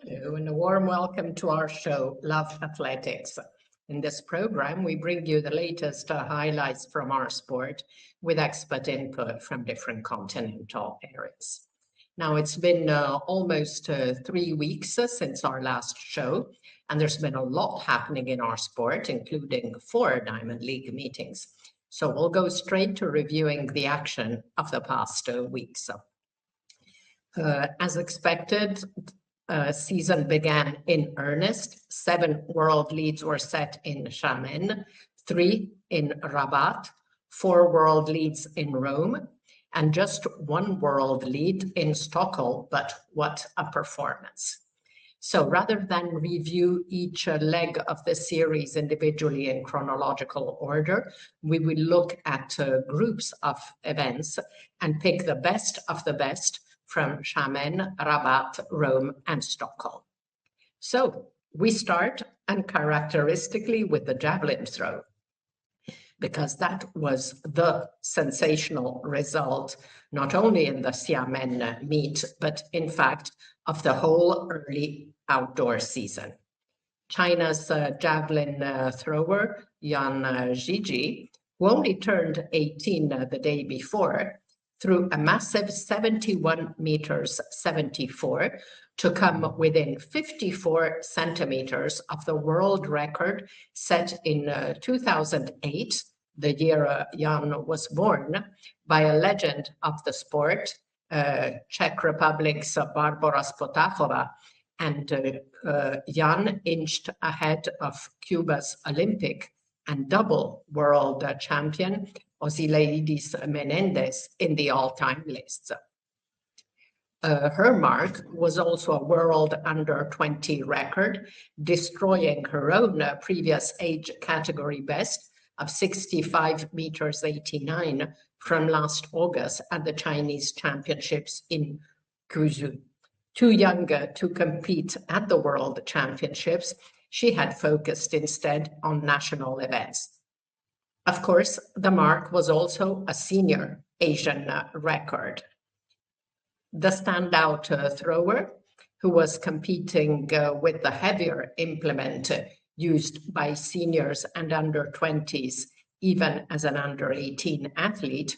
Hello, and a warm welcome to our show, Love Athletics. In this program, we bring you the latest highlights from our sport with expert input from different continental areas. Now, it's been almost 3 weeks since our last show, and there's been a lot happening in our sport, including 4 Diamond League meetings. So we'll go straight to reviewing the action of the past weeks. As expected, season began in earnest. 7 world leads were set in Xiamen, 3 in Rabat, 4 world leads in Rome, and just 1 world lead in Stockholm, but what a performance. So rather than review each leg of the series individually in chronological order, we will look at groups of events and pick the best of the best from Xiamen, Rabat, Rome, and Stockholm. So we start uncharacteristically with the javelin throw, because that was the sensational result, not only in the Xiamen meet, but in fact of the whole early outdoor season. China's javelin thrower, Yan Zhiji, who only turned 18 the day before, threw a massive 71 meters 74 to come within 54 centimeters of the world record set in 2008, the year Jan was born, by a legend of the sport, Czech Republic's Barbara Spotachova, and Jan inched ahead of Cuba's Olympic and double world champion Osileidis Menendez in the all-time lists. Her mark was also a world under-20 record, destroying her own previous age category best of 65 meters 89 from last August at the Chinese Championships in Guizhou. Too young to compete at the World Championships, she had focused instead on national events. Of course, the mark was also a senior Asian record. The standout thrower, who was competing with the heavier implement used by seniors and under-20s, even as an under-18 athlete,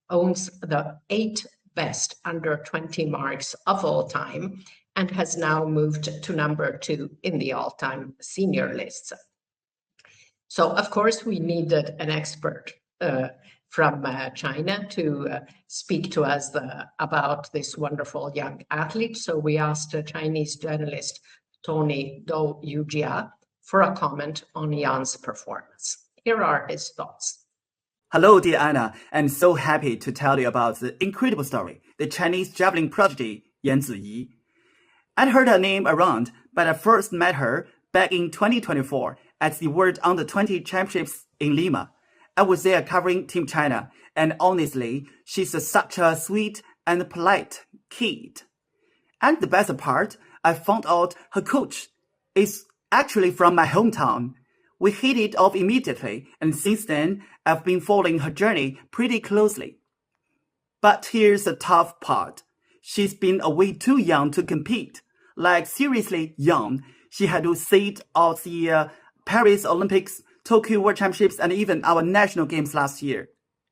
owns the 8 best under-20 marks of all time and has now moved to number 2 in the all-time senior lists. So, of course, we needed an expert from China to speak to us about this wonderful young athlete. So we asked Chinese journalist Tony Dou Yujia for a comment on Jan's performance. Here are his thoughts. Hello, dear Anna, and so happy to tell you about the incredible story, the Chinese javelin prodigy Yan Ziyi. I'd heard her name around, but I first met her back in 2024 at the World Under-20 Championships in Lima. I was there covering Team China, and honestly, she's such a sweet and polite kid. And the best part, I found out her coach is actually from my hometown. We hit it off immediately, and since then, I've been following her journey pretty closely. But here's the tough part. She's been way too young to compete. Like, seriously young. She had to sit out the Paris Olympics, Tokyo World Championships, and even our national games last year.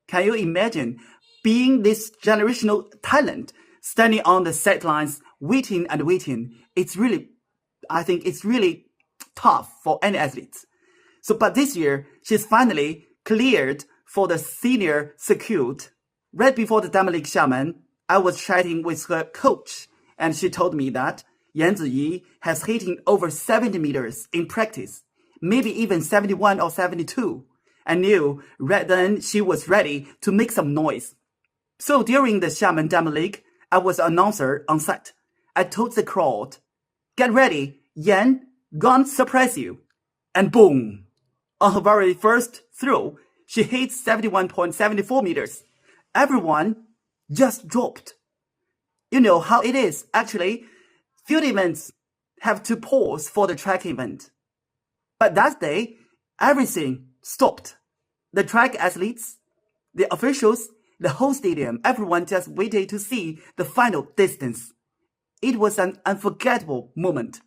Can you imagine being this generational talent, standing on the sidelines, waiting and waiting? I think it's really tough for any athletes. So, but this year, she's finally cleared for the senior circuit. Right before the Diamond League Xiamen, I was chatting with her coach, and she told me that Yan Ziyi has hitting over 70 meters in practice, maybe even 71 or 72. I knew right then she was ready to make some noise. So during the Xiamen Diamond League, I was an announcer on site. I told the crowd, "Get ready, Yan gonna surprise you." And boom! On her very first throw, she hit 71.74 meters. Everyone just dropped. You know how it is, actually. Field events have to pause for the track event. But that day, everything stopped. The track athletes, the officials, the whole stadium, everyone just waited to see the final distance. It was an unforgettable moment.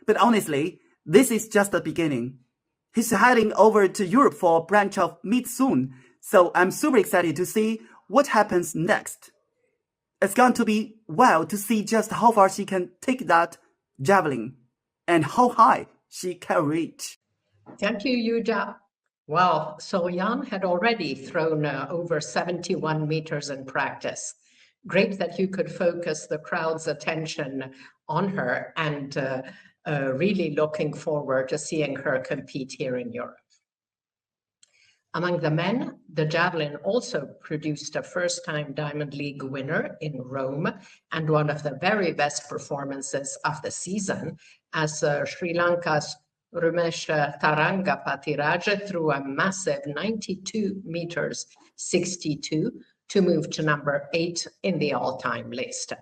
But honestly, this is just the beginning. He's heading over to Europe for a branch of meet soon, so I'm super excited to see what happens next. It's going to be wild to see just how far she can take that javelin and how high she can reach. Thank you, Yuja. Well, so Jan had already thrown over 71 meters in practice. Great that you could focus the crowd's attention on her, and really looking forward to seeing her compete here in Europe. Among the men, the javelin also produced a first-time Diamond League winner in Rome and one of the very best performances of the season, as Sri Lanka's Rumesh Taranga Patiraja threw a massive 92 meters 62 to move to number 8 in the all-time list.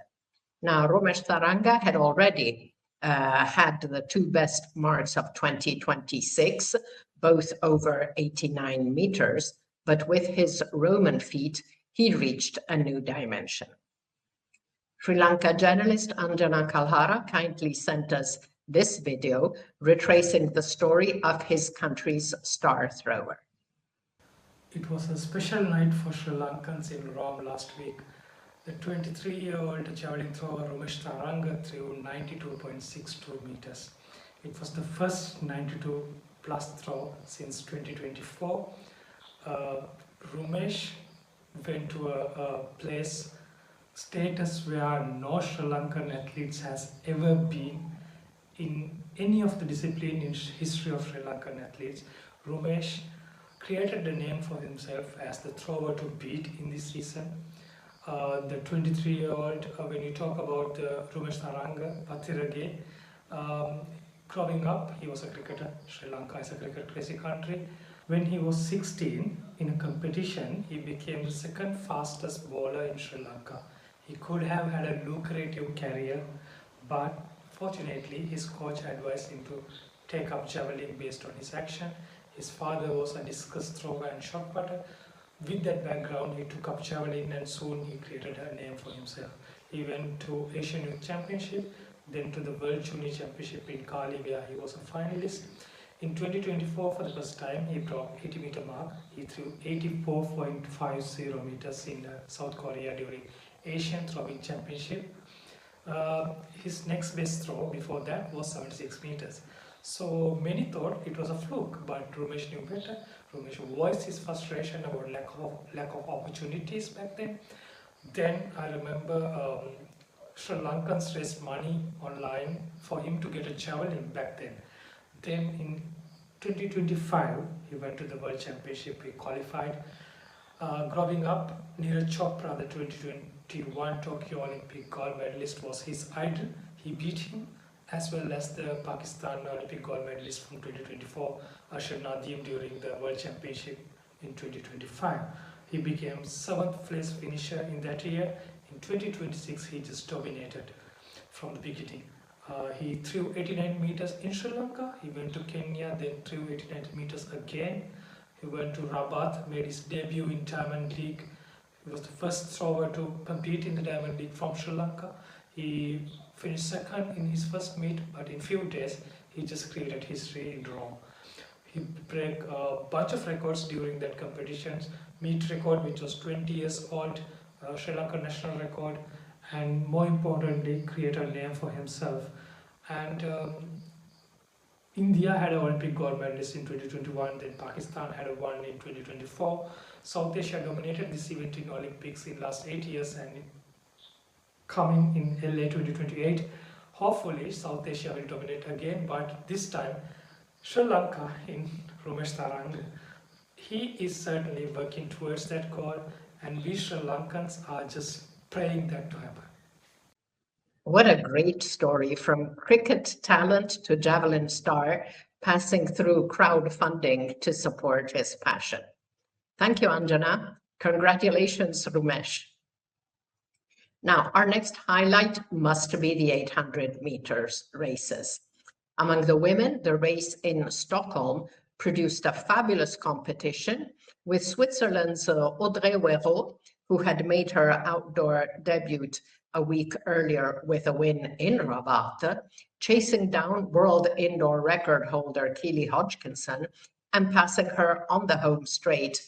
Now, Rumesh Taranga had already had the two best marks of 2026, both over 89 meters, but with his Roman feat, he reached a new dimension. Sri Lanka journalist Anjana Kalhara kindly sent us this video retracing the story of his country's star thrower. It was a special night for Sri Lankans in Rome last week. The 23-year-old javelin thrower Rumesh Taranga threw 92.62 meters. It was the first 92 plus throw since 2024. Rumesh went to a place status where no Sri Lankan athletes has ever been in any of the discipline in history of Sri Lankan athletes. Rumesh created a name for himself as the thrower to beat in this season. The 23-year-old, when you talk about Rumesh Taranga Patirage, growing up, he was a cricketer. Sri Lanka is a cricket-crazy country. When he was 16, in a competition, he became the second fastest bowler in Sri Lanka. He could have had a lucrative career, but fortunately, his coach advised him to take up javelin based on his action. His father was a discus thrower and shot putter. With that background, he took up javelin and soon he created a name for himself. He went to Asian Youth Championship, then to the World Junior Championship in Cali, where he was a finalist. In 2024, for the first time, he broke 80-meter mark. He threw 84.50 meters in South Korea during Asian Throwing Championship. His next best throw before that was 76 meters. So many thought it was a fluke, but Rumesh knew better. Rumesh voiced his frustration about lack of opportunities back then. Then I remember Sri Lankans raised money online for him to get a javelin back then. Then in 2025, he went to the World Championship, he qualified. Growing up, Neeraj Chopra, the 2021 Tokyo Olympic gold medalist, was his idol. He beat him, as well as the Pakistan Olympic gold medalist from 2024, Ashar Nadeem, during the World Championship in 2025. He became 7th place finisher in that year. In 2026, he just dominated from the beginning. He threw 89 meters in Sri Lanka. He went to Kenya, then threw 89 meters again. He went to Rabat, made his debut in Diamond League. He was the first thrower to compete in the Diamond League from Sri Lanka. He finished second in his first meet, but in few days, he just created history in Rome. He broke a bunch of records during that competition. Meet record, which was 20 years old, Sri Lanka national record, and more importantly, create a name for himself. And India had an Olympic gold medalist in 2021, then Pakistan had one in 2024. South Asia dominated this event in Olympics in last 8 years, and coming in LA 2028, hopefully South Asia will dominate again, but this time Sri Lanka in Rumesh Taranga. He is certainly working towards that goal, and we Sri Lankans are just praying that to happen. What a great story, from cricket talent to javelin star, passing through crowdfunding to support his passion. Thank you, Anjana. Congratulations, Rumesh. Now, our next highlight must be the 800 meters races. Among the women, the race in Stockholm produced a fabulous competition, with Switzerland's Audrey Wero who had made her outdoor debut a week earlier with a win in Rabat, chasing down world indoor record holder Keely Hodgkinson and passing her on the home straight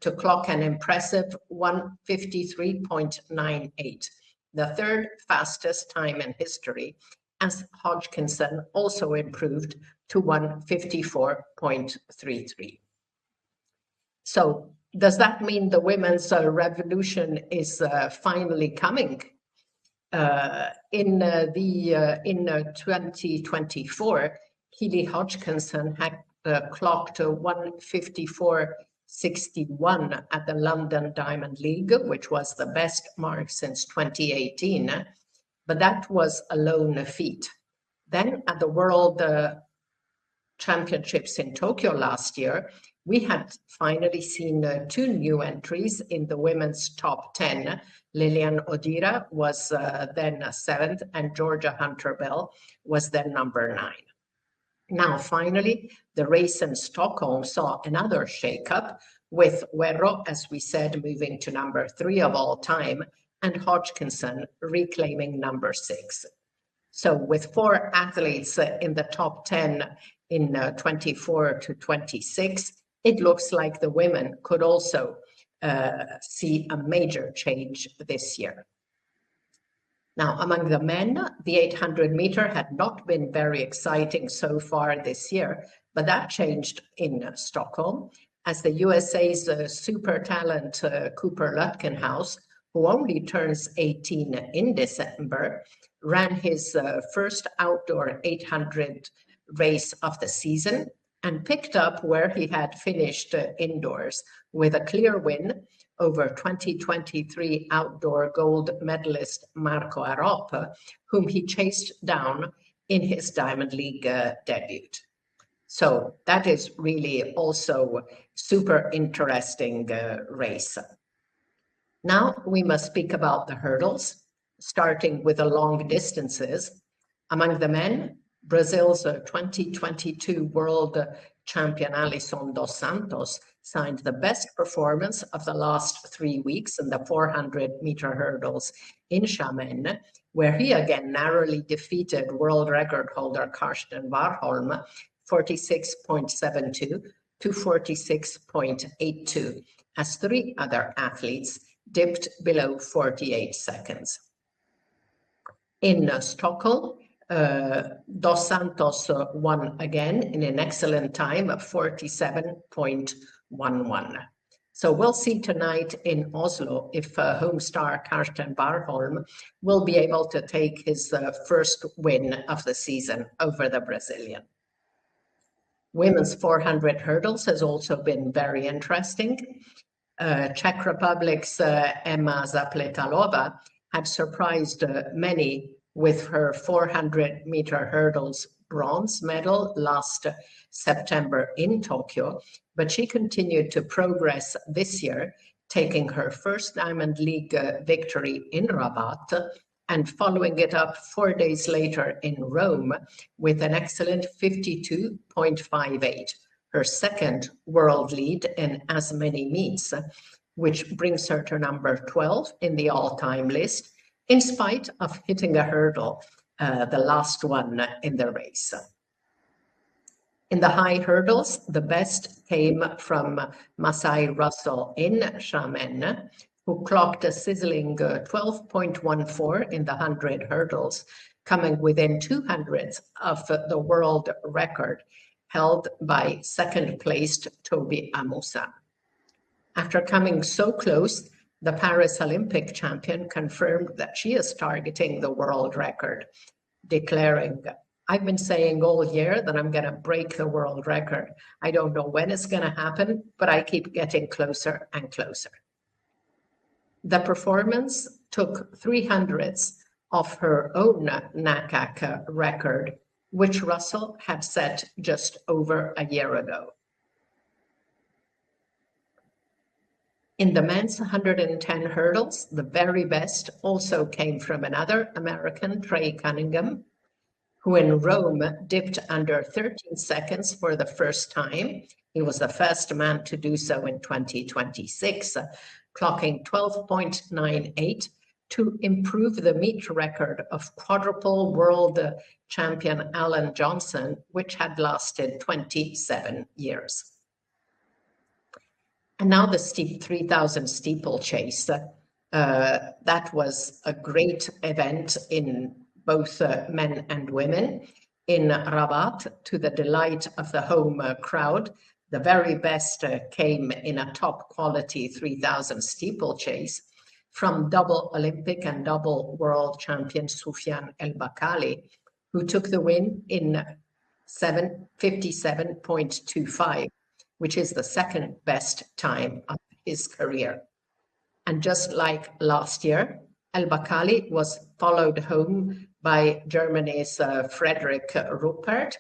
to clock an impressive 1:53.98, the third fastest time in history, as Hodgkinson also improved to 1:54.33. So does that mean the women's revolution is finally coming? In 2024, Keely Hodgkinson had clocked 1:54.61 at the London Diamond League, which was the best mark since 2018, but that was a lone feat. Then at the World Championships in Tokyo last year, we had finally seen two new entries in the women's top 10. Lilian Odira was then 7th, and Georgia Hunter-Bell was then number 9. Now, finally, the race in Stockholm saw another shakeup, with Werro, as we said, moving to number 3 of all time, and Hodgkinson reclaiming number 6. So with 4 athletes in the top 10 in 24 to 26, it looks like the women could also see a major change this year. Now, among the men, the 800 meter had not been very exciting so far this year, but that changed in Stockholm as the USA's super talent Cooper Lutkenhaus, who only turns 18 in December, ran his first outdoor 800 race of the season and picked up where he had finished indoors with a clear win over 2023 outdoor gold medalist Marco Arop, whom he chased down in his Diamond League debut. So that is really also super interesting race. Now we must speak about the hurdles, starting with the long distances. Among the men, Brazil's 2022 world champion Alison dos Santos signed the best performance of the last 3 weeks in the 400-meter hurdles in Xiamen, where he again narrowly defeated world record holder Karsten Warholm 46.72 to 46.82, as 3 other athletes dipped below 48 seconds. In Stockholm, Dos Santos won again in an excellent time of 47.11. So we'll see tonight in Oslo if home star Karsten Warholm will be able to take his first win of the season over the Brazilian. Women's 400 hurdles has also been very interesting. Czech Republic's Emma Zapletalova had surprised many with her 400-meter hurdles bronze medal last September in Tokyo, but she continued to progress this year, taking her first Diamond League victory in Rabat and following it up 4 days later in Rome with an excellent 52.58, her second world lead in as many meets, which brings her to number 12 in the all-time list, in spite of hitting a hurdle, the last one in the race. In the high hurdles, the best came from Masai Russell in Xiamen, who clocked a sizzling 12.14 in the 100 hurdles, coming within 200ths of the world record held by second-placed Toby Amusan. After coming so close, the Paris Olympic champion confirmed that she is targeting the world record, declaring, "I've been saying all year that I'm going to break the world record. I don't know when it's going to happen, but I keep getting closer and closer." The performance took 300ths of her own NACAC record, which Russell had set just over a year ago. In the men's 110 hurdles, the very best also came from another American, Trey Cunningham, who in Rome dipped under 13 seconds for the first time He was the first man to do so in 2026, clocking 12.98 to improve the meet record of quadruple world champion Alan Johnson, which had lasted 27 years. And now the 3,000 steeplechase. That was a great event in both men and women in Rabat, to the delight of the home crowd. The very best came in a top quality 3,000 steeplechase from double Olympic and double world champion Soufiane El Bakali, who took the win in 57.25, which is the second best time of his career. And just like last year, El Bakali was followed home by Germany's Frederick Ruppert,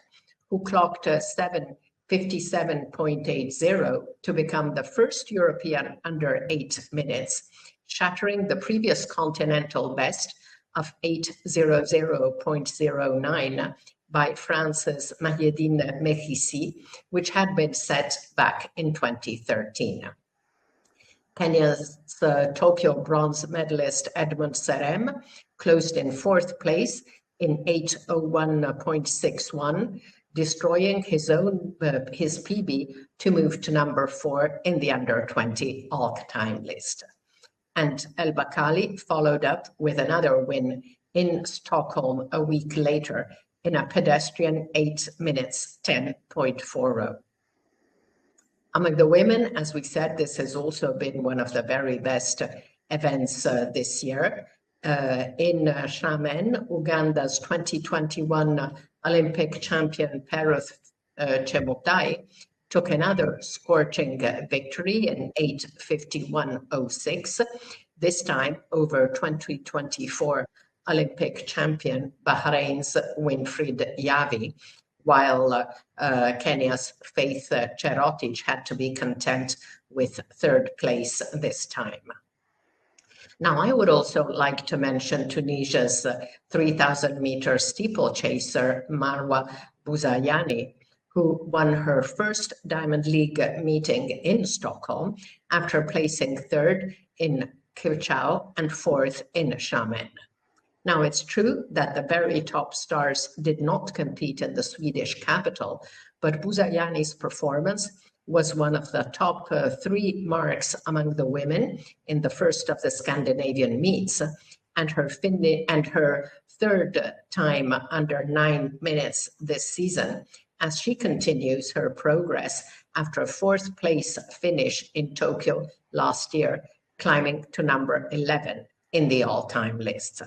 who clocked 7:57.80 to become the first European under 8 minutes, shattering the previous continental best of 8:00.09 by France's Mahiedine Mekhissi, which had been set back in 2013. Kenya's Tokyo bronze medalist Edmund Serem closed in 4th place in 8:01.61, destroying his PB to move to number 4 in the under 20 all-time list. And El Bakali followed up with another win in Stockholm a week later in a pedestrian 8 minutes 10.40. Among the women, as we said, this has also been one of the very best events this year. In Xiamen, Uganda's 2021 Olympic champion Peruth Chemutai took another scorching victory in 8:51.06, this time over 2024 Olympic champion Bahrain's Winfried Yavi, while Kenya's Faith Cherotich had to be content with 3rd place this time. Now, I would also like to mention Tunisia's 3,000 meter steeplechaser Marwa Bouzayani, who won her first Diamond League meeting in Stockholm after placing 3rd in Kirchau and 4th in Xiamen. Now, it's true that the very top stars did not compete in the Swedish capital, but Bouzayani's performance was one of the top 3 marks among the women in the first of the Scandinavian meets, and her 3rd time under 9 minutes this season, as she continues her progress after a 4th place finish in Tokyo last year, climbing to number 11 in the all-time list.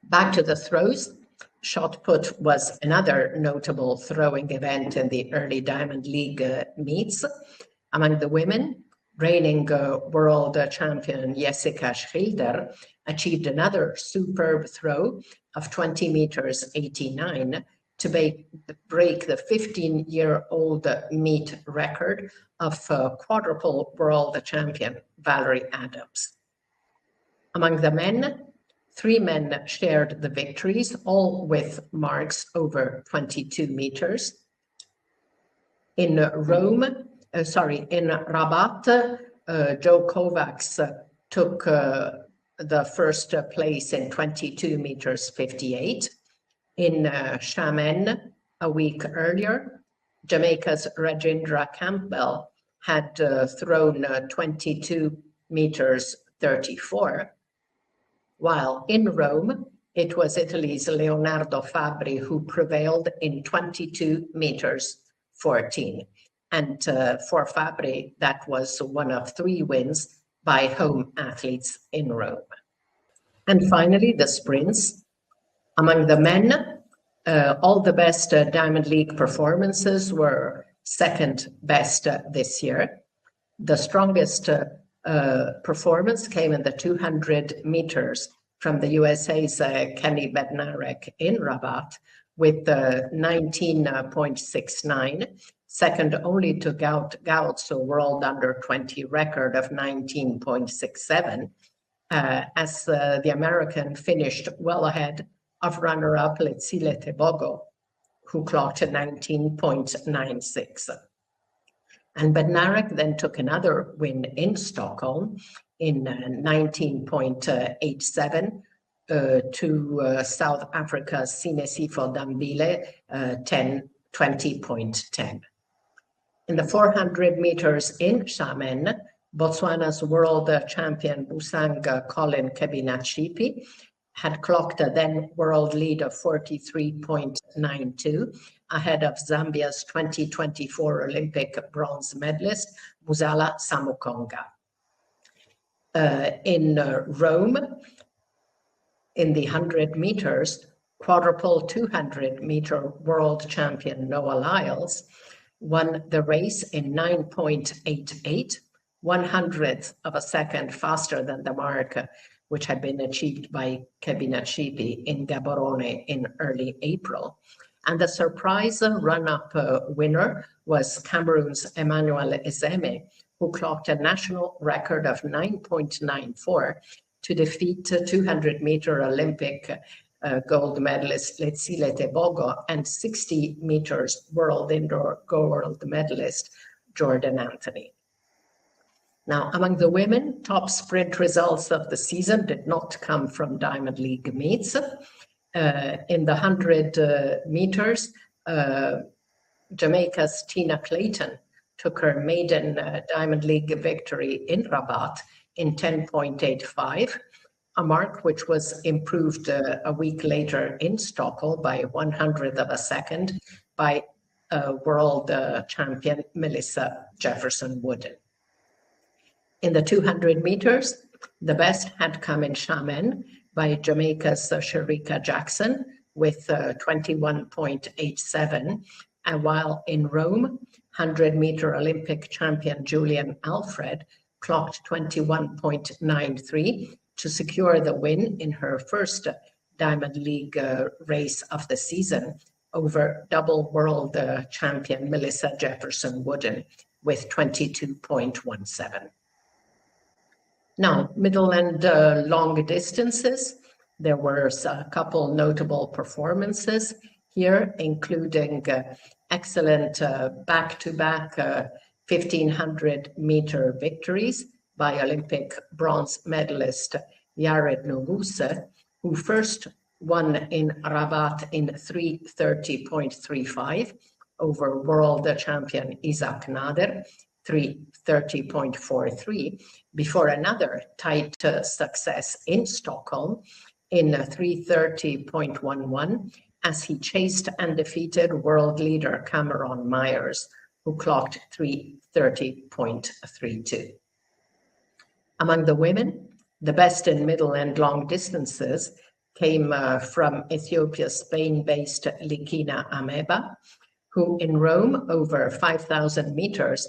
Back to the throws. Shot put was another notable throwing event in the early Diamond League meets. Among the women, reigning world champion Jessica Schilder achieved another superb throw of 20 meters 89 to break the 15-year-old meet record of quadruple world champion Valerie Adams. Among the men, 3 men shared the victories, all with marks over 22 meters. In Rabat, Joe Kovacs took the first place in 22 meters 58. In Xiamen, a week earlier, Jamaica's Regindra Campbell had thrown 22 meters 34. While in Rome, it was Italy's Leonardo Fabri who prevailed in 22 meters 14. And for Fabri, that was one of 3 wins by home athletes in Rome. And finally, the sprints. Among the men, all the best Diamond League performances were second best this year. The strongest performance came in the 200 meters from the USA's Kenny Bednarek in Rabat with 19.69, second only to Gaut's world under 20 record of 19.67, as the American finished well ahead of runner-up Letsile Tebogo who clocked a 19.96. And Bednarek then took another win in Stockholm in 19.87 to South Africa's Sinesifo Dambile 20.10. In the 400 meters in Xiamen, Botswana's world champion Busang Colin Kebinachipi had clocked a then world lead of 43.92, ahead of Zambia's 2024 Olympic bronze medalist, Muzala Samukonga. In Rome, in the 100 meters, quadruple 200-meter world champion Noah Lyles won the race in 9.88, 1/100th of a second faster than the mark which had been achieved by Kebinachipi in Gaborone in early April. And the surprise run-up winner was Cameroon's Emmanuel Ezeme, who clocked a national record of 9.94 to defeat 200-meter Olympic gold medalist Letsile Tebogo and 60 meters world indoor gold medalist Jordan Anthony. Now, among the women, top sprint results of the season did not come from Diamond League meets. In the 100 meters, Jamaica's Tina Clayton took her maiden Diamond League victory in Rabat in 10.85, a mark which was improved a week later in Stockholm by 1/100th of a second by world champion Melissa Jefferson Wooden. In the 200 meters, the best had come in Xiamen by Jamaica's Sharika Jackson with 21.87, and while in Rome, 100-meter Olympic champion Julian Alfred clocked 21.93 to secure the win in her first Diamond League race of the season over double world champion Melissa Jefferson Wooden with 22.17. Now, middle and long distances, there were a couple notable performances here, including excellent back-to-back 1,500-meter victories by Olympic bronze medalist Yared Nuguse, who first won in Rabat in 3:30.35 over world champion Isaac Nader, 3:30.43, before another tight success in Stockholm in 3:30.11 as he chased and defeated world leader Cameron Myers, who clocked 3:30.32. Among the women, the best in middle and long distances came from Ethiopia's Spain-based Likina Ameba, who in Rome over 5,000 meters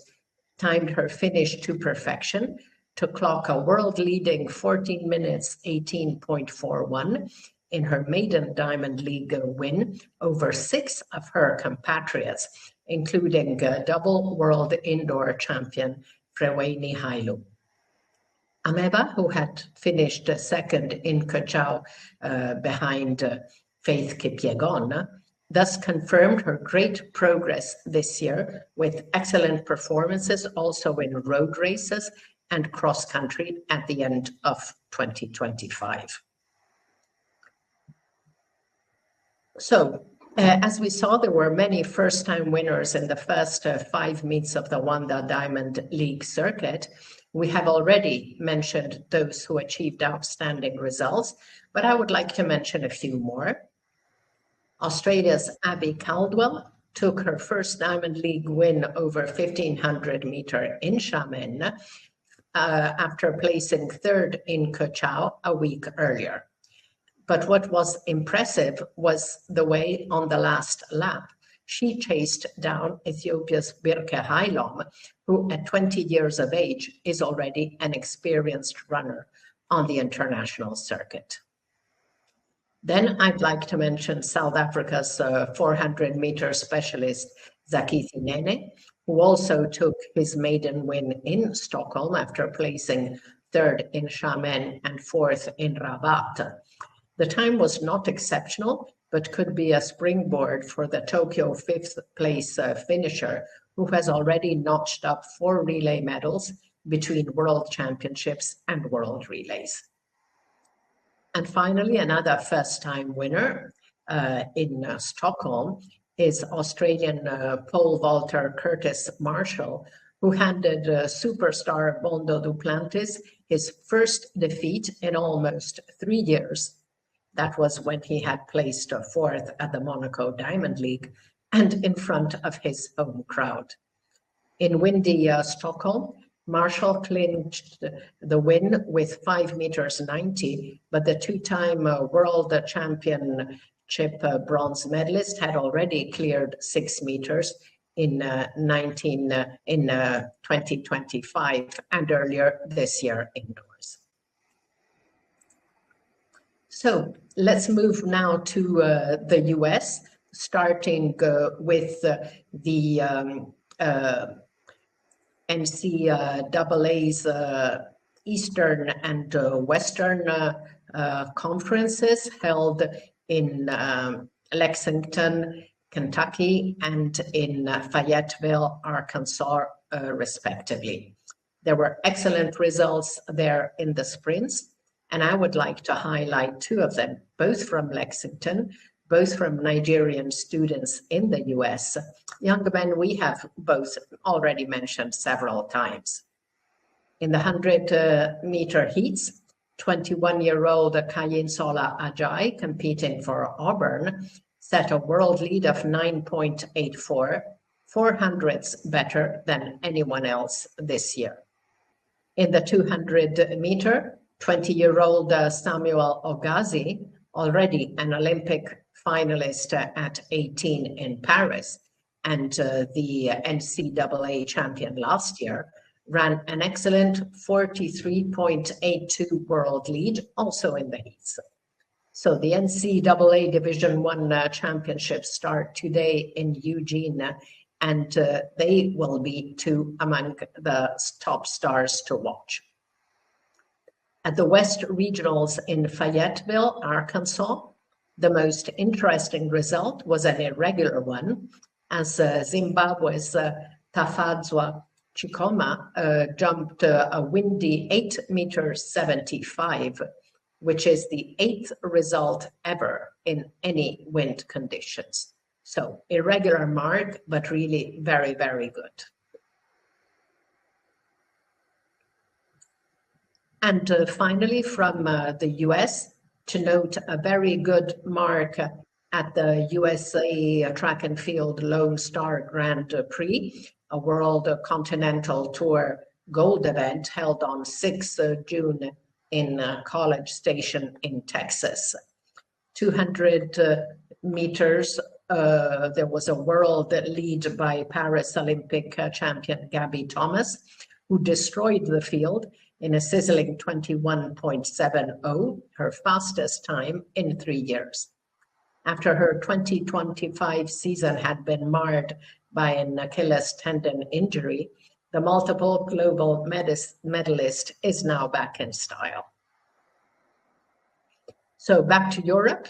timed her finish to perfection to clock a world-leading 14 minutes 18.41 in her maiden Diamond League win over 6 of her compatriots, including double world indoor champion Freweni Hailu. Ameba, who had finished second in Kochau behind Faith Kipyegon, thus confirmed her great progress this year with excellent performances also in road races and cross-country at the end of 2025. So, as we saw, there were many first-time winners in the first 5 meets of the Wanda Diamond League circuit. We have already mentioned those who achieved outstanding results, but I would like to mention a few more. Australia's Abby Caldwell took her first Diamond League win over 1,500 meter in Xiamen after placing third in Kochau a week earlier. But what was impressive was the way on the last lap she chased down Ethiopia's Birke Hailom, who at 20 years of age is already an experienced runner on the international circuit. Then I'd like to mention South Africa's 400-meter specialist Zakithi Nene, who also took his maiden win in Stockholm after placing third in Xiamen and fourth in Rabat. The time was not exceptional, but could be a springboard for the Tokyo fifth place finisher, who has already notched up 4 relay medals between World Championships and World Relays. And finally, another first-time winner in Stockholm is Australian pole vaulter Curtis Marshall, who handed superstar Bondo Duplantis his first defeat in almost 3 years. That was when he had placed fourth at the Monaco Diamond League and in front of his home crowd. In windy Stockholm, Marshall clinched the win with 5 meters 90, but the two-time world championship bronze medalist had already cleared 6 meters in 2025 and earlier this year indoors. So let's move now to the US, starting with the NCAA's Eastern and Western conferences held in Lexington, Kentucky, and in Fayetteville, Arkansas, respectively. There were excellent results there in the sprints, and I would like to highlight 2 of them, both from Lexington, both from Nigerian students in the US. Young men we have both already mentioned several times. In the 100-meter heats, 21-year-old Kayinsola Ajay, competing for Auburn, set a world lead of 9.84, 400ths better than anyone else this year. In the 200-meter, 20-year-old Samuel Ogazi, already an Olympic finalist at 18 in Paris and the NCAA champion last year, ran an excellent 43.82 world lead, also in the heats. So the NCAA Division I championships start today in Eugene, and they will be 2 among the top stars to watch. At the West Regionals in Fayetteville, Arkansas, the most interesting result was an irregular one, as Zimbabwe's Tafadzwa Chikoma jumped a windy 8 meters 75, which is the 8th result ever in any wind conditions. So irregular mark, but really very, very good. And finally, from the US, to note a very good mark at the USA Track and Field Lone Star Grand Prix, a World Continental Tour gold event held on 6 June in College Station in Texas. 200 meters, there was a world lead by Paris Olympic champion Gabby Thomas, who destroyed the field in a sizzling 21.70, her fastest time in 3 years. After her 2025 season had been marred by an Achilles tendon injury, the multiple global medalist is now back in style. So back to Europe.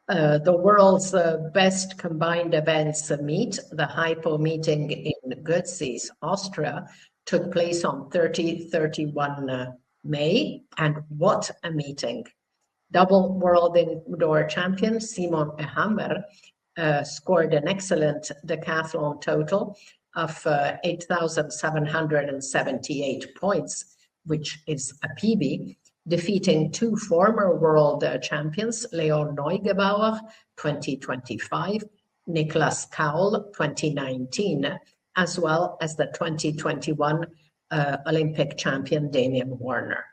The world's best combined events meet, the Hypo meeting in Götzis, Austria, took place on 30-31 May, and what a meeting. Double world indoor champion Simon Ehammer scored an excellent decathlon total of 8,778 points, which is a PB, defeating 2 former world champions, Leon Neugebauer, 2025, Niklas Kaul, 2019, as well as the 2021 Olympic champion Damien Warner.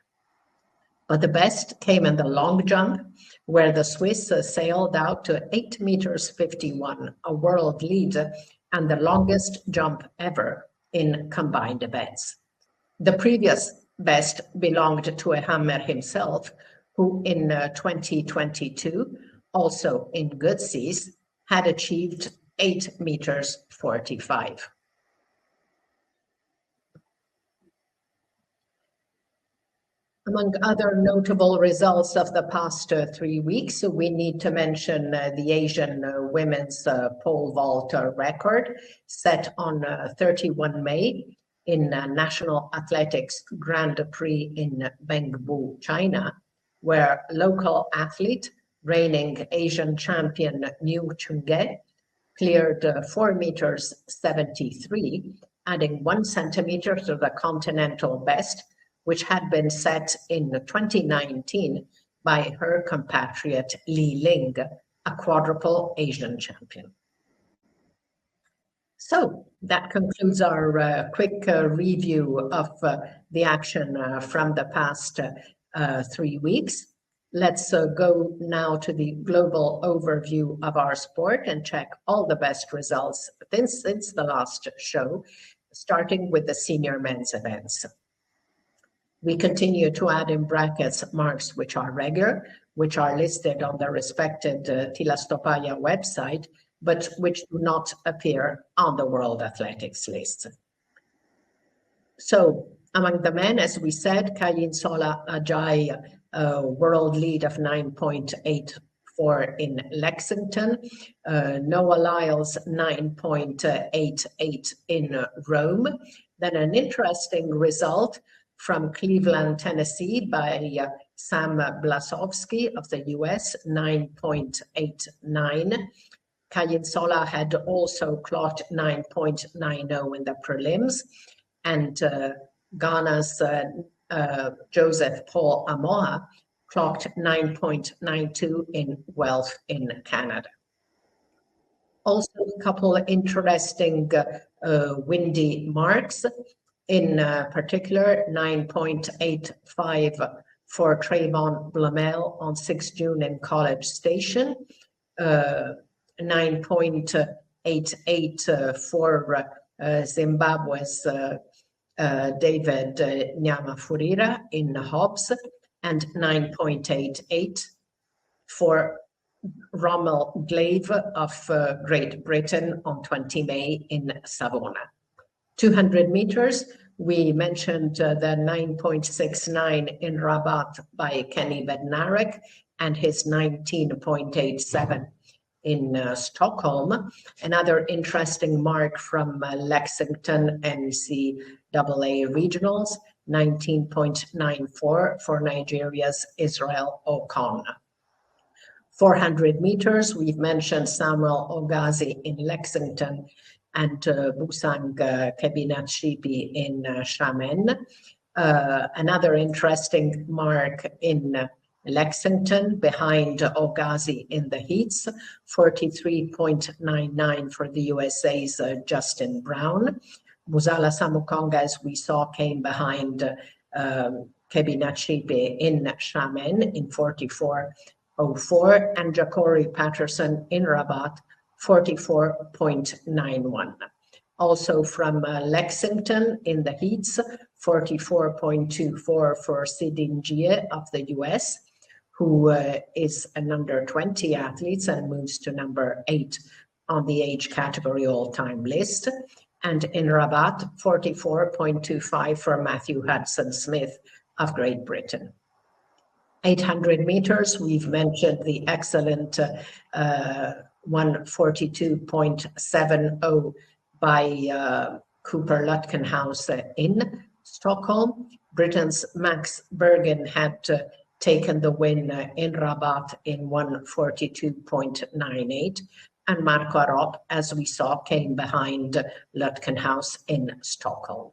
But the best came in the long jump, where the Swiss sailed out to 8 meters 51, a world lead and the longest jump ever in combined events. The previous best belonged to Ehammer himself, who in 2022, also in Götzis, had achieved 8 meters 45. Among other notable results of the past 3 weeks, we need to mention the Asian women's pole vault record set on 31 May in National Athletics Grand Prix in Bengbu, China, where local athlete, reigning Asian champion Niu Chunge, cleared 4 meters 73, adding 1 centimeter to the continental best, which had been set in 2019 by her compatriot Li Ling, a quadruple Asian champion. So that concludes our quick review of the action from the past 3 weeks. Let's go now to the global overview of our sport and check all the best results since the last show, starting with the senior men's events. We continue to add in brackets marks which are regular, which are listed on the respected Tilastopaya website, but which do not appear on the World Athletics list. So among the men, as we said, Kayinsola Ajay, world lead of 9.84 in Lexington, Noah Lyles 9.88 in Rome. Then an interesting result from Cleveland, Tennessee by Sam Blasowski of the US, 9.89. Kayinsola had also clocked 9.90 in the prelims, and Ghana's Joseph Paul Amoa clocked 9.92 in Guelph in Canada. Also, a couple of interesting windy marks. In particular, 9.85 for Trayvon Blamel on 6 June in College Station, 9.88 for Zimbabwe's David Nyamafurira in Hobbs, and 9.88 for Rommel Glaive of Great Britain on 20 May in Savona. 200 meters, we mentioned the 9.69 in Rabat by Kenny Bednarek and his 19.87 in Stockholm. Another interesting mark from Lexington NCAA Regionals, 19.94 for Nigeria's Israel Okon. 400 meters, we've mentioned Samuel Ogazi in Lexington and Busang Kebinachipi in Xiamen. Another interesting mark in Lexington behind Ogazi in the heats, 43.99 for the USA's Justin Brown. Muzala Samukonga, as we saw, came behind Kebinachipi in Xiamen in 44.04, and Jacori Patterson in Rabat, 44.91. Also from Lexington in the heats, 44.24 for Sidin Jie of the US, who is an under 20 athlete and moves to number 8 on the age category all-time list. And in Rabat, 44.25 for Matthew Hudson Smith of Great Britain. 800 meters, we've mentioned the excellent 142.70 by Cooper Lutkenhaus in Stockholm. Britain's Max Bergen had taken the win in Rabat in 142.98, and Marco Arop, as we saw, came behind Lutkenhaus in Stockholm.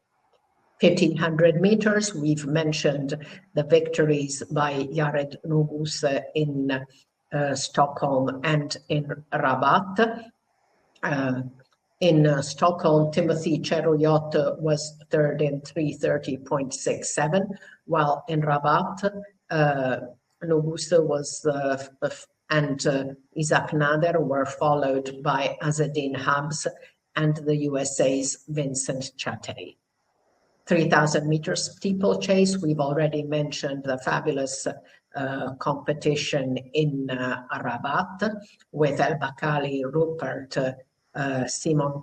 1500 meters, we've mentioned the victories by Jared Nobus in Stockholm and in Rabat. In Stockholm, Timothy Cheruiyot was third in 3:30.67, while in Rabat, Nobus was and Isaac Nader were followed by Azedine Habs and the USA's Vincent Chatey. 3,000 meters steeplechase, we've already mentioned the fabulous competition in Rabat with El Bakali, Rupert, Simon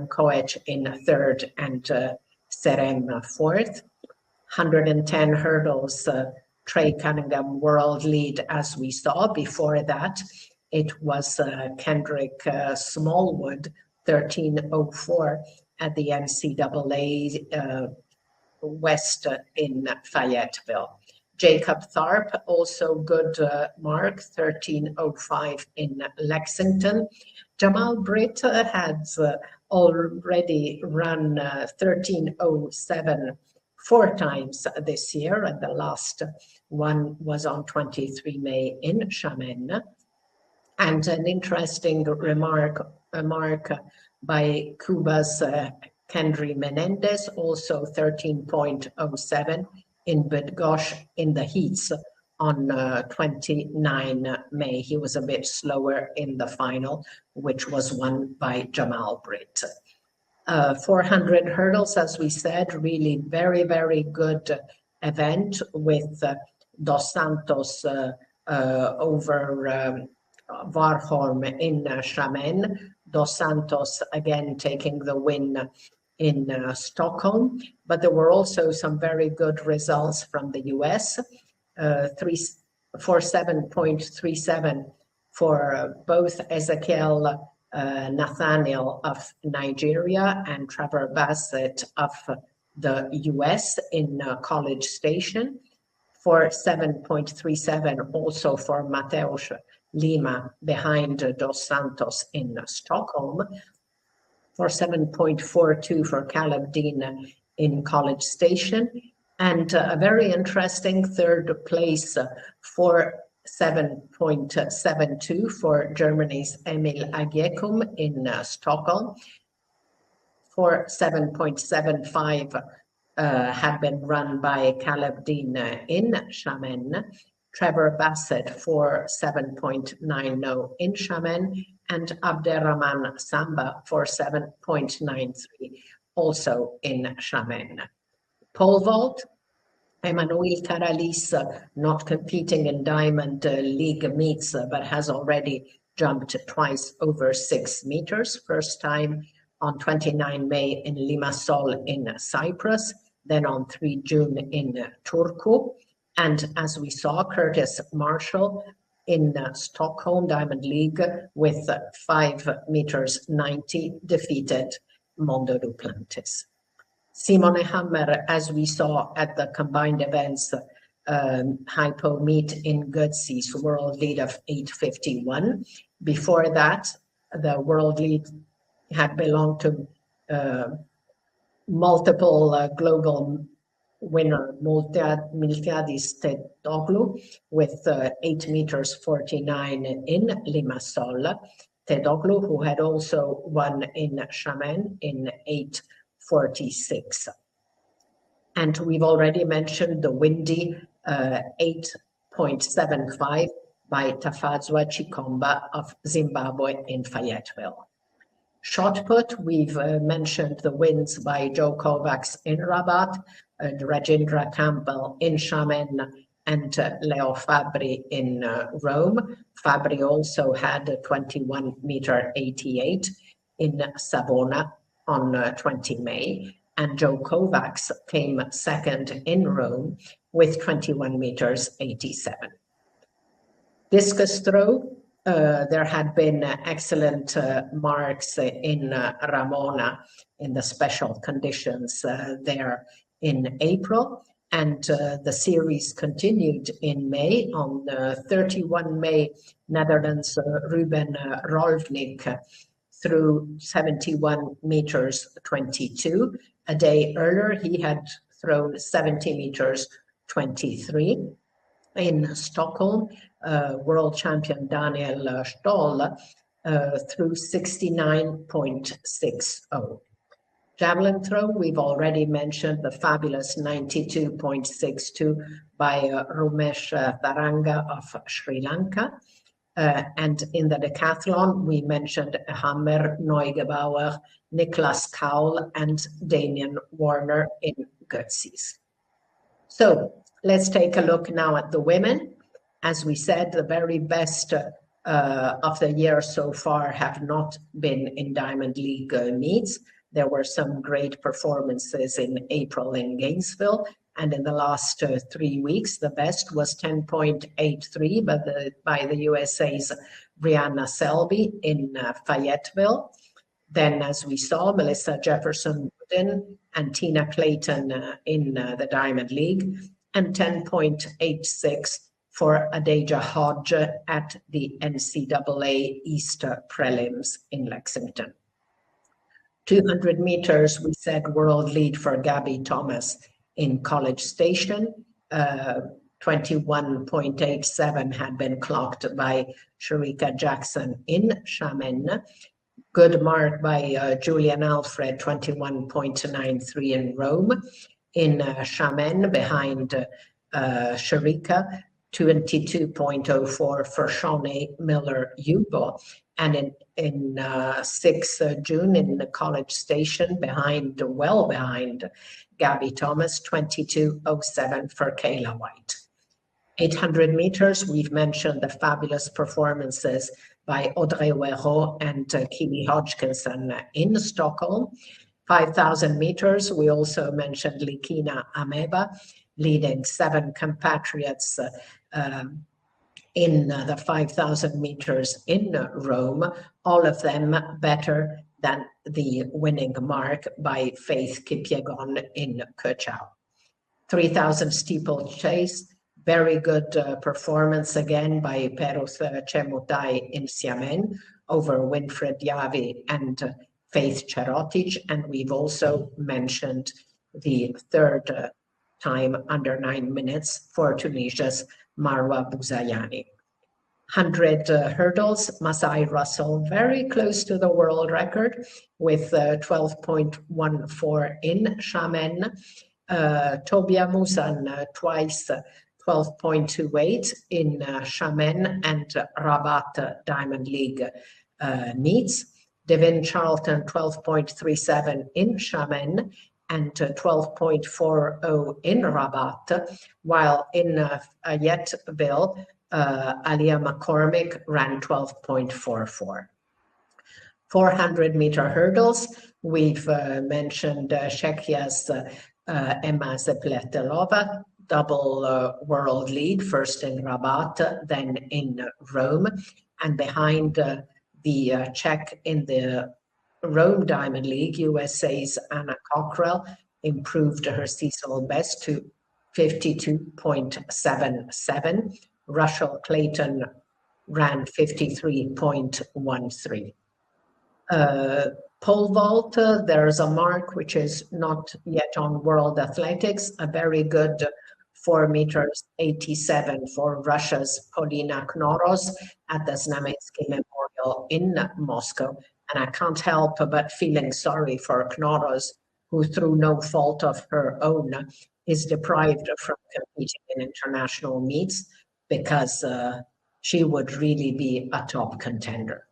Koech in third and Serem fourth. 110 hurdles, Trey Cunningham world lead, as we saw. Before that, it was Kendrick Smallwood, 13:04 at the NCAA West in Fayetteville. Jacob Tharp, also good mark, 13:05 in Lexington. Jamal Britt had already run 13:07 4 times this year, and the last one was on 23 May in Xiamen. And an interesting remark by Cuba's Kendry Menendez, also 13:07 in Bydgoszcz in the heats on 29 May. He was a bit slower in the final, which was won by Jamal Britt. 400 hurdles, as we said, really very, very good event with Dos Santos over Warholm in Xiamen. Dos Santos again taking the win in Stockholm, but there were also some very good results from the US. 47.37 for both Ezekiel Nathaniel of Nigeria and Trevor Bassett of the US in College Station. 47.37 also for Mateusz Lima behind Dos Santos in Stockholm. 47.42 for Caleb Dean in College Station. And a very interesting third place, 47.72 for Germany's Emil Agiekum in Stockholm. 47.75 had been run by Caleb Dean in Xiamen. Trevor Bassett for 7.90 in Xiamen, and Abderrahman Samba for 7.93 also in Xiamen. Pole vault, Emmanuel Caralis not competing in Diamond League meets, but has already jumped twice over 6 meters. First time on 29 May in Limassol in Cyprus, then on 3 June in Turku. And as we saw, Curtis Marshall in Stockholm Diamond League with 5 meters 90 defeated Mondo Duplantis. Simone Hammer, as we saw at the combined events hypo meet in Goodsea's world lead of 8:51. Before that, the world lead had belonged to multiple global winner Miltiadis Tedoglu with 8 meters 49 in Limassol. Tedoglu, who had also won in Xiamen in 8:46. And we've already mentioned the windy 8.75 by Tafazwa Chikomba of Zimbabwe in Fayetteville. Shot put, we've mentioned the wins by Joe Kovacs in Rabat, Rajendra Campbell in Xiamen, and Leo Fabri in Rome. Fabri also had a 21 meter 88 in Savona on 20 May, and Joe Kovacs came second in Rome with 21 meters 87. Discus throw, there had been excellent marks in Ramona in the special conditions there in April, and the series continued in May. On 31 May, Netherlands' Ruben Rolfnik threw 71 meters 22. A day earlier, he had thrown 70 meters 23. In Stockholm, world champion Daniel Stoll threw 69.60. Javelin throw, we've already mentioned the fabulous 92.62 by Ramesh Tharanga of Sri Lanka. And in the decathlon, we mentioned Hammer, Neugebauer, Niklas Kaul, and Damian Warner in Goodsea's. So let's take a look now at the women. As we said, the very best of the year so far have not been in Diamond League meets. There were some great performances in April in Gainesville And in the last 3 weeks, the best was 10.83 by the USA's Brianna Selby in Fayetteville. Then, as we saw, Melissa Jefferson-Woodin and Tina Clayton in the Diamond League, and 10.86 for Adaja Hodge at the NCAA East Prelims in Lexington. 200 meters, we said world lead for Gabby Thomas in College Station. 21.87 had been clocked by Sharika Jackson in Xiamen. Good mark by Julian Alfred, 21.93 in Rome. In Xiamen, behind Sharika, 22.04 for Shawnee Miller-Yubo. And in 6 June in the College Station, well behind Gabby Thomas, 22.07 for Kayla White. 800 meters, we've mentioned the fabulous performances by Audrey Huero and Kimi Hodgkinson in Stockholm. 5,000 meters, we also mentioned Likina Ameba, leading 7 compatriots in the 5,000 meters in Rome, all of them better than the winning mark by Faith Kipyegon in Kochau. 3,000 steeplechase, very good performance again by Perus Chemutai in Xiamen over Winfred Yavi and Faith Cherotic. And we've also mentioned the third time under 9 minutes for Tunisia's Marwa Bouzayani. 100 hurdles, Masai Russell very close to the world record with 12.14 in Xiamen. Tobia Musan twice 12.28 in Xiamen and Rabat Diamond League meets. Devin Charlton 12.37 in Xiamen and 12.40 in Rabat, while in Fayetteville, Alia McCormick ran 12.44. 400-meter hurdles, we've mentioned Czechia's Emma Zapletelova, double world lead, first in Rabat, then in Rome, and behind the Czech in the Rome Diamond League, USA's Anna Cockrell improved her seasonal best to 52.77. Russell Clayton ran 53.13. Pole vault, there's a mark which is not yet on World Athletics, a very good 4 meters 87 for Russia's Polina Knoros at the Znamensky Memorial in Moscow. And I can't help but feeling sorry for Knoros, who through no fault of her own is deprived from competing in international meets, because she would really be a top contender.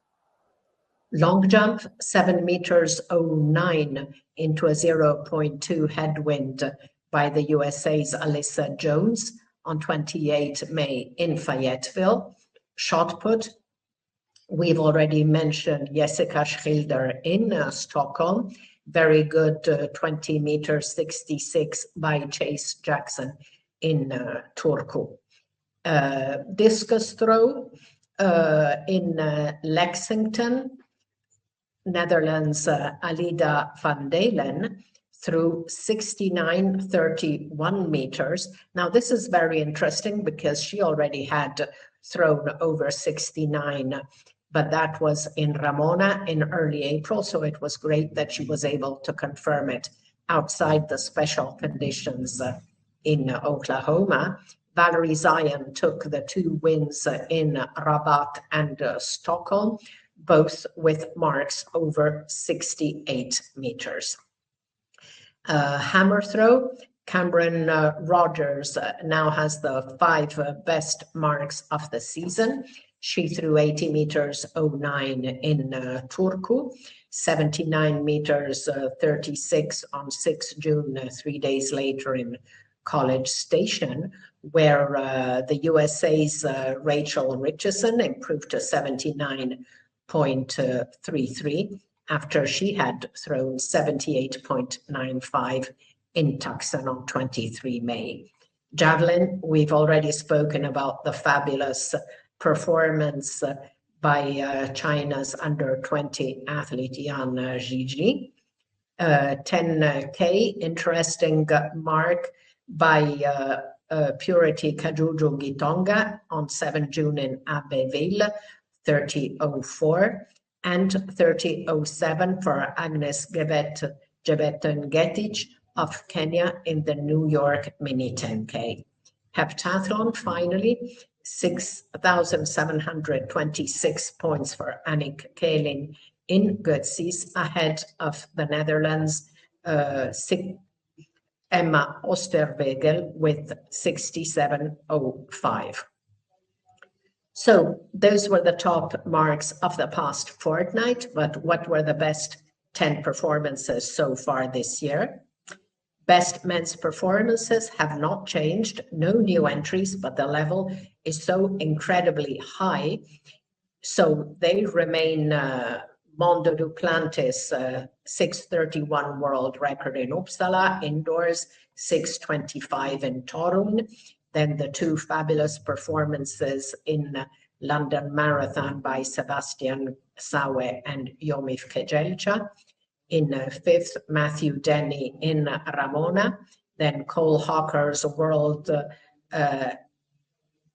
Long jump, 7 meters 09 into a 0.2 headwind by the USA's Alyssa Jones on 28 May in Fayetteville. Shot put, we've already mentioned Jessica Schilder in Stockholm. Very good 20 meters 66 by Chase Jackson in Turku. Discus throw in Lexington, Netherlands' Alida van Dalen threw 69.31 meters. Now this is very interesting because she already had thrown over 69, but that was in Ramona in early April, so it was great that she was able to confirm it outside the special conditions in Oklahoma. Valerie Zion took the 2 wins in Rabat and Stockholm, both with marks over 68 meters. Hammer throw, Cameron Rogers now has the 5 best marks of the season. She threw 80 meters 09 in Turku, 79 meters 36 on 6 June, 3 days later in College Station, where the USA's Rachel Richardson improved to 79.33 after she had thrown 78.95 in Tucson on 23 May. Javelin, we've already spoken about the fabulous performance by China's under-20 athlete Yan Zhiji. 10K, interesting mark by Purity Kajuju Gitonga on 7 June in Abbeville, 30:04, and 30:07 for Agnes Gebeton-Getich of Kenya in the New York Mini 10K. Heptathlon, finally, 6,726 points for Annick Kaling in Götzis, ahead of the Netherlands' Emma Oosterwegel with 67:05. So those were the top marks of the past fortnight, but what were the best 10 performances so far this year? Best men's performances have not changed, no new entries, but the level is so incredibly high. So they remain Mondo Duplantis, 6:31 world record in Uppsala, indoors, 6:25 in Torun. Then the two fabulous performances in London Marathon by Sebastian Saue and Yomif Kejelcha. In fifth, Matthew Denny in Ramona. Then Cole Hawker's world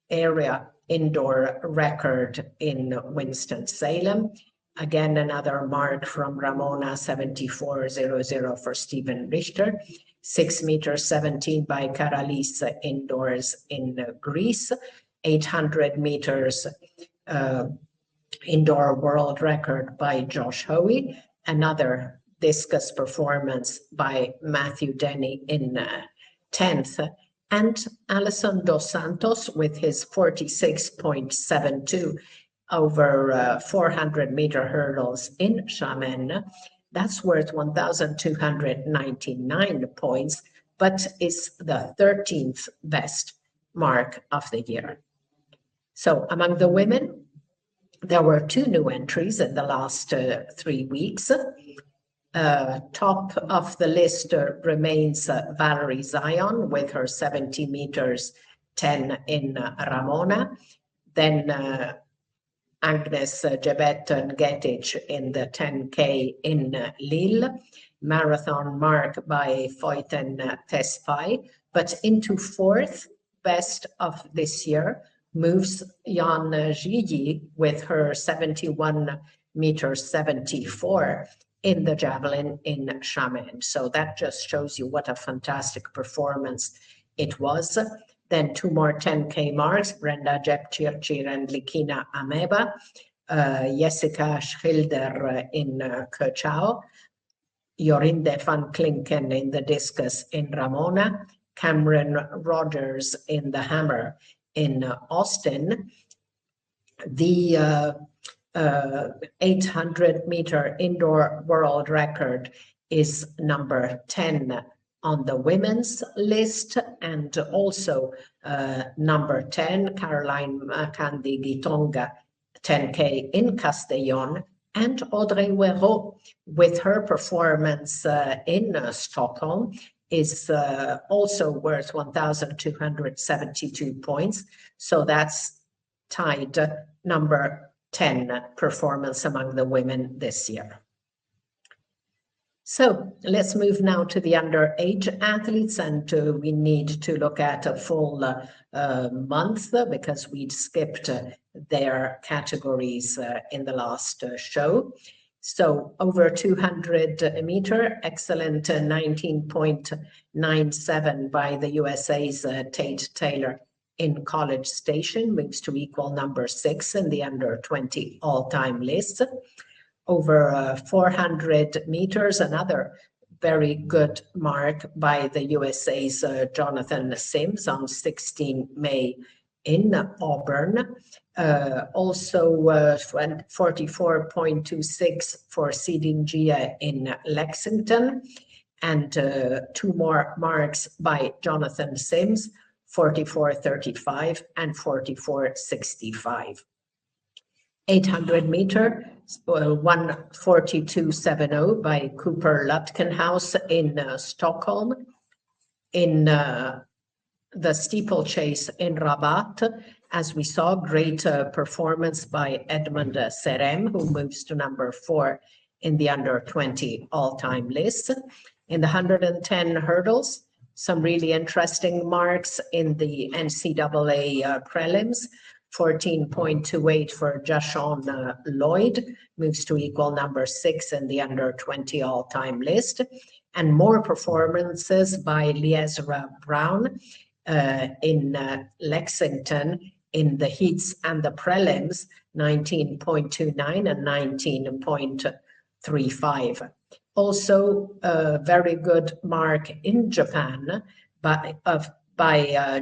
area indoor record in Winston-Salem. Again, another mark from Ramona, 74:00 for Stephen Richter. 6:17 by Karalis indoors in Greece. 800 meters indoor world record by Josh Hoey. Another discus performance by Matthew Denny in 10th. And Alison Dos Santos with his 46.72 over 400-meter hurdles in Xiamen. That's worth 1,299 points, but is the 13th best mark of the year. So among the women, there were two new entries in the last 3 weeks. Top of the list remains Valerie Zion with her 70 meters 10 in Ramona. Then Agnes Gebeton-Getich in the 10K in Lille. Marathon mark by Feuten Tesfaye. But into fourth best of this year moves Yan Zhiji with her 71 meters 74 in the javelin in Xiamen. So that just shows you what a fantastic performance it was. Then two more 10K marks, Brenda Jepchirchir and Likina Ameba, Jessica Schilder in Köchau, Jorinde van Klinken in the discus in Ramona, Cameron Rogers in the hammer in Austin. The 800-meter indoor world record is number 10 on the women's list, and also number 10, Caroline Kandi Gitonga, 10K in Castellón, and Audrey Huero with her performance in Stockholm is also worth 1,272 points. So that's tied number 10 performance among the women this year. So let's move now to the underage athletes, and we need to look at a full month because we'd skipped their categories in the last show. So over 200 meter, excellent 19.97 by the USA's Tate Taylor in College Station, moves to equal number 6 in the under 20 all-time list. Over 400 meters, another very good mark by the USA's Jonathan Sims on 16 May in Auburn. Also 44.26 for Sidin Gia in Lexington, and two more marks by Jonathan Sims, 44.35 and 44.65. 800 meter, 1:42.70 by Cooper Lutkenhaus in Stockholm. In the steeplechase in Rabat, as we saw, great performance by Edmond Serem, who moves to number 4 in the under 20 all-time list. In the 110 hurdles, some really interesting marks in the NCAA prelims. 14.28 for Jashawn Lloyd, moves to equal number 6 in the under 20 all-time list. And more performances by Liezra Brown in Lexington in the heats and the prelims, 19.29 and 19.35. Also, a very good mark in Japan by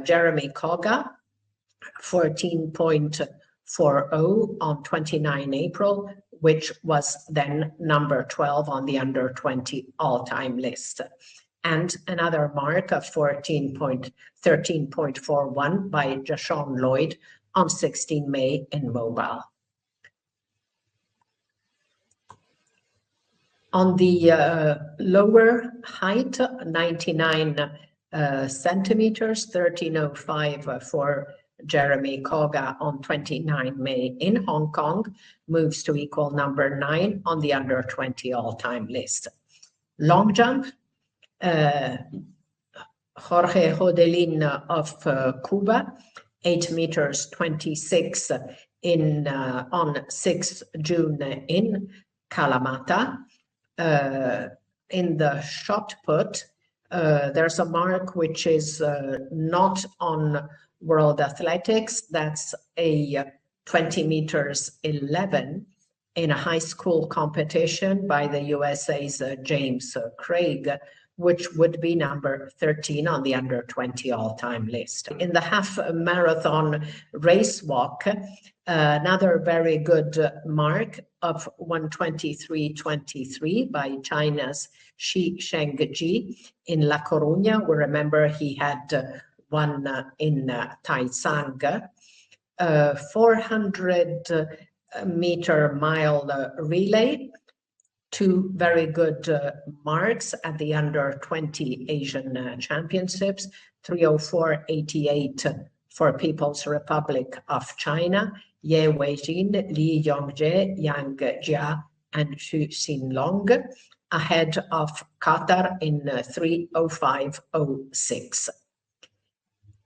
Jeremy Koga, 14.40 on 29 April, which was then number 12 on the under 20 all-time list. And another mark of 13.41 by Jashawn Lloyd on 16 May in Mobile. On the lower height, 99 centimeters, 13.05 for Jeremy Koga on 29 May in Hong Kong, moves to equal number 9 on the under 20 all-time list. Long jump, Jorge Jodelin of Cuba, 8 meters 26 on 6 June in Kalamata. In the shot put, there's a mark which is not on World Athletics. That's a 20 meters 11 in a high school competition by the USA's James Craig, which would be number 13 on the under 20 all-time list. In the half marathon race walk, another very good mark of 1:23.23 by China's Shi Shengji in La Coruña. We remember he had won in Taizang. 400 meter mile relay, 2 very good marks at the under 20 Asian Championships, 3:04.88 for People's Republic of China, Ye Weijin, Li Yongjie, Yang Jia, and Xu Xinlong, ahead of Qatar in 3:05.06.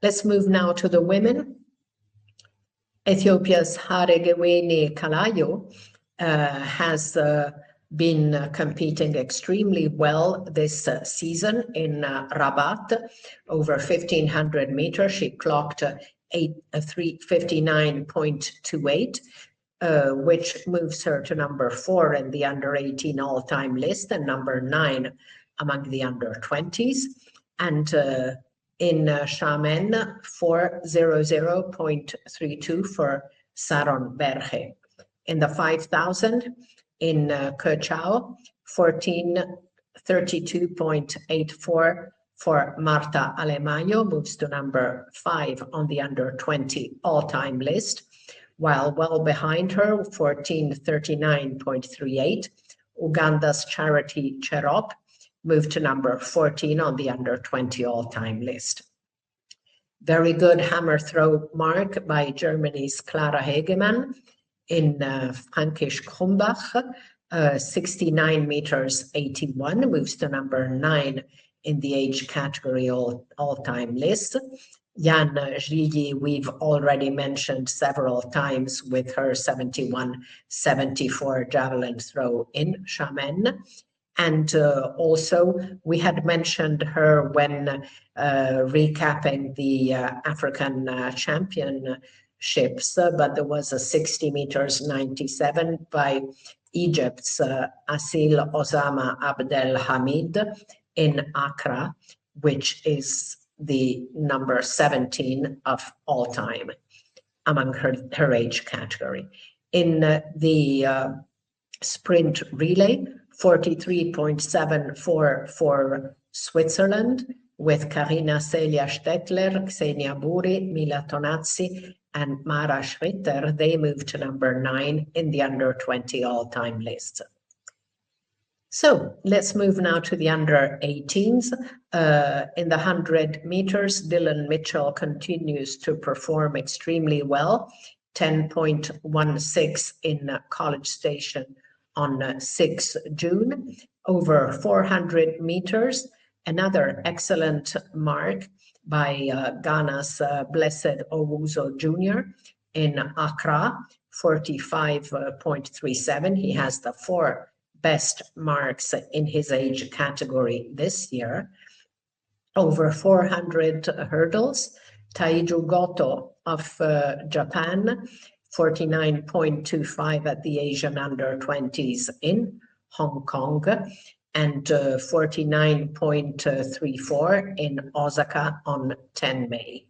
Let's move now to the women. Ethiopia's Haregewene Kalayo has been competing extremely well this season in Rabat. Over 1,500 meters, she clocked 3:59.28, which moves her to number 4 in the under 18 all-time list and number 9 among the under 20s. And in Xiamen, 4:00.32 for Saron Berge. In the 5,000, in Kerchau, 14:32.84 for Marta Alemayo, moves to number 5 on the under 20 all-time list, while well behind her, 14:39.38, Uganda's Charity Cherop moved to number 14 on the under 20 all-time list. Very good hammer throw mark by Germany's Clara Hegemann in Frankisch Krumbach, 69 meters 81, moves to number 9 in the age category all-time list. Jan Gigi, we've already mentioned several times with her 71-74 javelin throw in Xiamen. And also, we had mentioned her when recapping the African championships, but there was a 60 meters 97 by Egypt's Asil Osama Abdel Hamid in Accra, which is the number 17 of all time among her age category. In the sprint relay, 43.74 for Switzerland, with Karina Celia Stettler, Xenia Buri, Mila Tonazzi, and Mara Schritter. They moved to number 9 in the under 20 all-time list. So let's move now to the under 18s. In the 100 meters, Dylan Mitchell continues to perform extremely well, 10.16 in College Station on 6 June. Over 400 meters, another excellent mark by Ghana's Blessed Owuzo Jr. in Accra, 45.37. He has the 4 best marks in his age category this year. Over 400 hurdles, Taiju Goto of Japan, 49.25 at the Asian under 20s in Hong Kong, and 49.34 in Osaka on 10 May.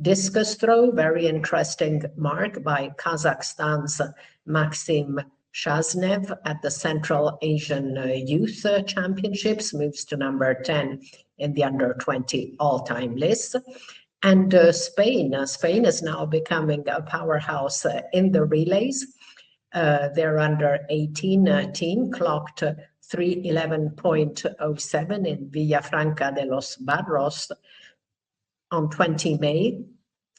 Discus throw, very interesting mark by Kazakhstan's Maxim Shaznev at the Central Asian Youth Championships, moves to number 10 in the under 20 all-time list. And Spain is now becoming a powerhouse in the relays. Their under 18 team clocked 3:11.07 in Villafranca de los Barros on 20 May,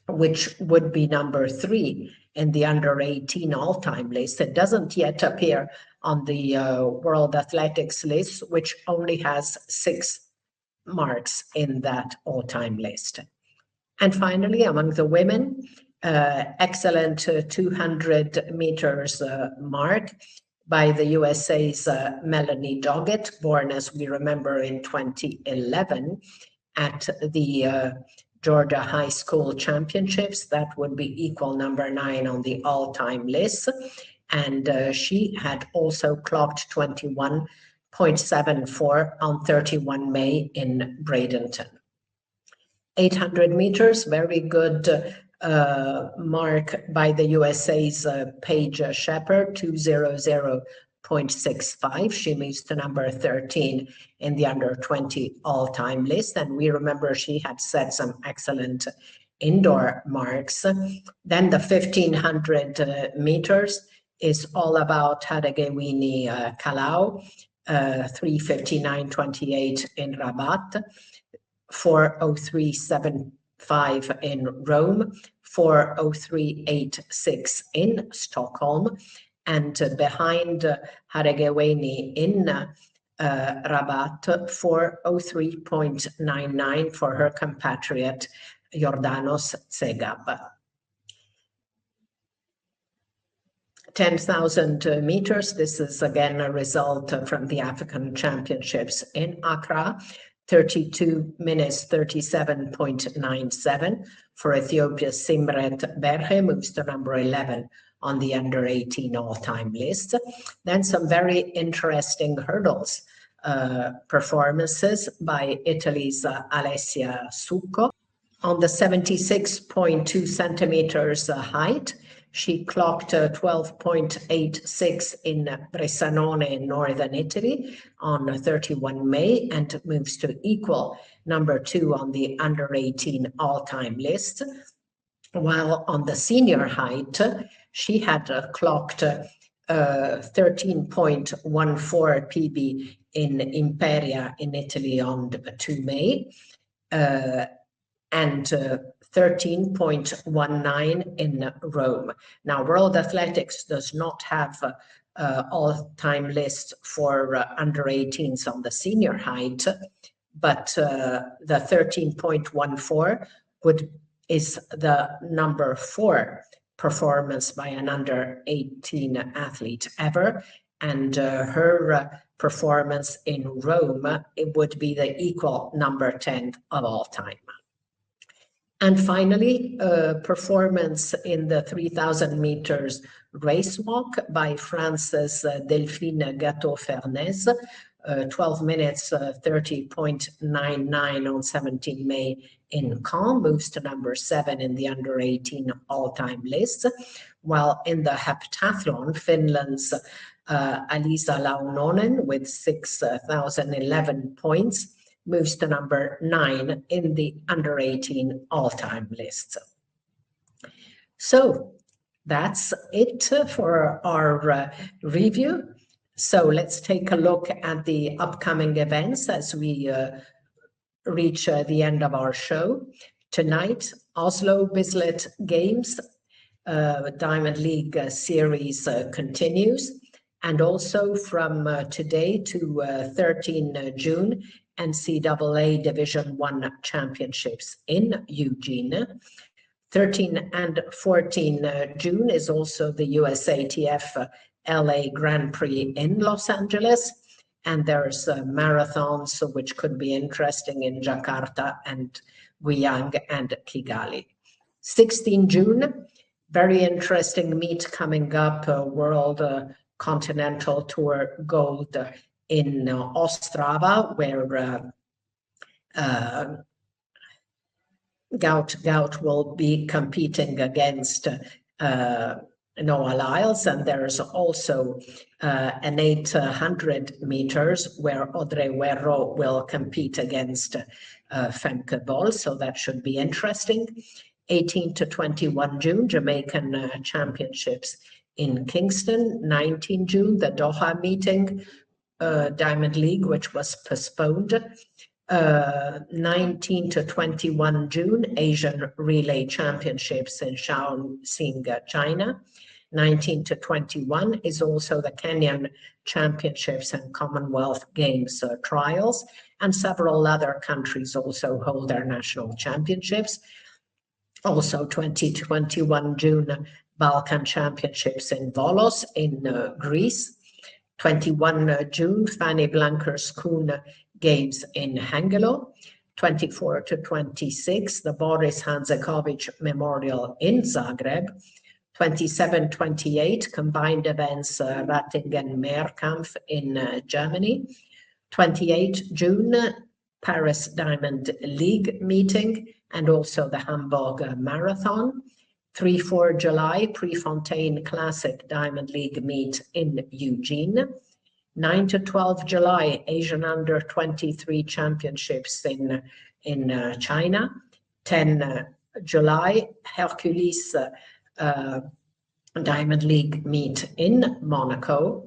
which would be number 3 in the under 18 all-time list. It doesn't yet appear on the World Athletics list, which only has 6 marks in that all-time list. And finally, among the women, excellent 200 meters mark by the USA's Melanie Doggett, born, as we remember, in 2011 at the Georgia High School Championships. That would be equal number 9 on the all-time list. And she had also clocked 21.74 on 31 May in Bradenton. 800 meters, very good mark by the USA's Paige Shepard, 2:00.65. She moves to number 13 in the under 20 all-time list. And we remember she had set some excellent indoor marks. Then the 1500 meters is all about Hadegewini Kalau, 3:59.28 in Rabat, 4:03.75 in Rome, 4:03.86 in Stockholm, and behind Hadegewini in Rabat, 4:03.99 for her compatriot Jordanos Tsegab. 10,000 meters, this is again a result from the African Championships in Accra, 32 minutes 37.97 for Ethiopia's Simret Berhe, moves to number 11 on the under 18 all-time list. Then some very interesting hurdles performances by Italy's Alessia Succo. On the 76.2 centimeters height, she clocked 12.86 in Bressanone in northern Italy on 31 May and moves to equal number 2 on the under 18 all-time list. While on the senior height, she had clocked 13.14 PB in Imperia in Italy on 2 May and 13.19 in Rome. Now, World Athletics does not have all-time list for under 18s on the senior height, but the 13.14 is the number 4 performance by an under 18 athlete ever, and her performance in Rome, it would be the equal number 10 of all time. And finally, performance in the 3,000 meters race walk by France's Delphine Gâteau-Fernez, 12 minutes 30.99 on 17 May in Caen, moves to number 7 in the under 18 all-time list. While in the heptathlon, Finland's Alisa Launonen with 6,011 points moves to number 9 in the under 18 all-time list. So that's it for our review. So let's take a look at the upcoming events as we reach the end of our show. Tonight, Oslo Bislett Games Diamond League series continues. And also from today to 13 June, NCAA Division I Championships in Eugene. 13 and 14 June is also the USATF LA Grand Prix in Los Angeles. And there's marathons which could be interesting in Jakarta and Guyang and Kigali. 16 June, very interesting meet coming up, World Continental Tour Gold in Ostrava, where Gout will be competing against Noah Lyles, and there's also an 800 meters where Audrey Werro will compete against Femke Bol, so that should be interesting. 18 to 21 June, Jamaican Championships in Kingston. 19 June, the Doha meeting, Diamond League, which was postponed. 19 to 21 June, Asian Relay Championships in Shaanxi, China. 19 to 21 is also the Kenyan Championships and Commonwealth Games trials, and several other countries also hold their national championships. Also 20 to 21 June, Balkan Championships in Volos in Greece. 21 June, Fanny Blankers-Koen Games in Hengelo. 24 to 26, the Boris Hanzekovic Memorial in Zagreb. 27-28, combined events, Ratingen-Mehrkampf in Germany. 28 June, Paris Diamond League meeting, and also the Hamburg Marathon. 3-4 July, Prefontaine Classic Diamond League meet in Eugene. 9 to 12 July, Asian Under 23 Championships in China. 10 July, Hercules Diamond League meet in Monaco.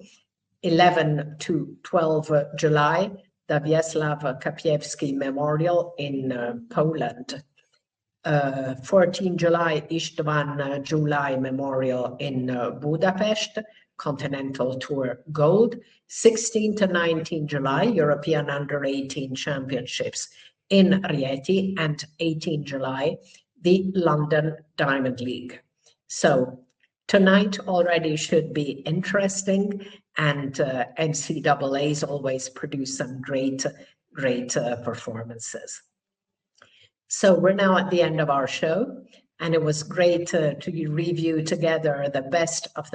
11 to 12 July, the Wiesław Kapiewski Memorial in Poland. 14 July, Istvan July Memorial in Budapest, Continental Tour Gold. 16 to 19 July, European Under 18 Championships in Rieti, and 18 July, the London Diamond League. So tonight already should be interesting, and NCAA's always produce some great performances. So we're now at the end of our show, and it was great to review together the best of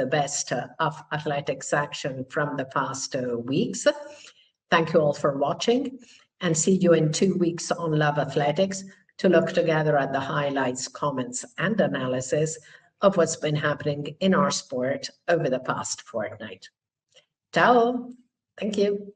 athletics action from the past weeks. Thank you all for watching, and see you in 2 weeks on Love Athletics to look together at the highlights, comments, and analysis of what's been happening in our sport over the past fortnight. Ciao. Thank you.